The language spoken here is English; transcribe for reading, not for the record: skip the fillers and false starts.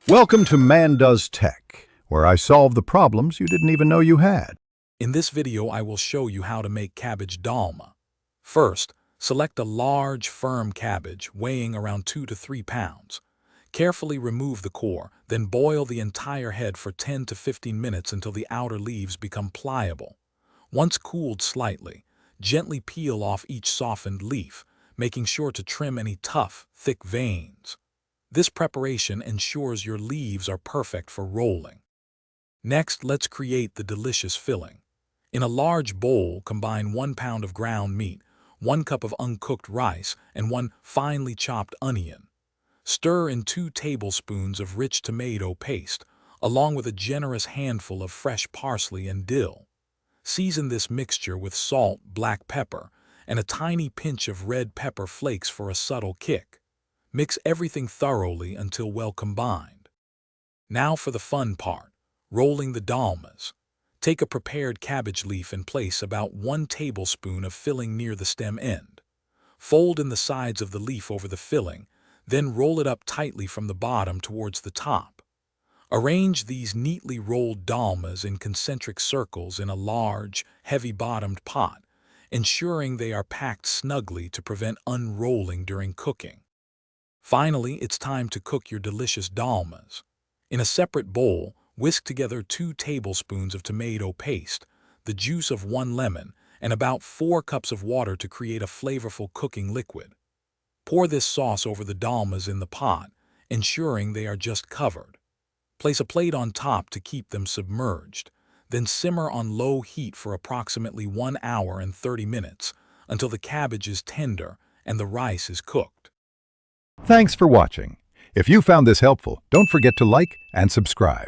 Welcome to Man Does Tech, where I solve the problems you didn't even know you had. In this video, I will show you how to make cabbage dolma. First, select a large, firm cabbage weighing around 2 to 3 pounds. Carefully remove the core, then boil the entire head for 10 to 15 minutes until the outer leaves become pliable. Once cooled slightly, gently peel off each softened leaf, making sure to trim any tough, thick veins. This preparation ensures your leaves are perfect for rolling. Next, let's create the delicious filling. In a large bowl, combine 1 pound of ground meat, 1 cup of uncooked rice, and 1 finely chopped onion. Stir in 2 tablespoons of rich tomato paste, along with a generous handful of fresh parsley and dill. Season this mixture with salt, black pepper, and a tiny pinch of red pepper flakes for a subtle kick. Mix everything thoroughly until well combined. Now for the fun part, rolling the dolmas. Take a prepared cabbage leaf and place about 1 tablespoon of filling near the stem end. Fold in the sides of the leaf over the filling, then roll it up tightly from the bottom towards the top. Arrange these neatly rolled dolmas in concentric circles in a large, heavy-bottomed pot, ensuring they are packed snugly to prevent unrolling during cooking. Finally, it's time to cook your delicious dolmas. In a separate bowl, whisk together 2 tablespoons of tomato paste, the juice of 1 lemon, and about 4 cups of water to create a flavorful cooking liquid. Pour this sauce over the dolmas in the pot, ensuring they are just covered. Place a plate on top to keep them submerged, then simmer on low heat for approximately 1 hour and 30 minutes until the cabbage is tender and the rice is cooked. Thanks for watching. If you found this helpful, don't forget to like and subscribe.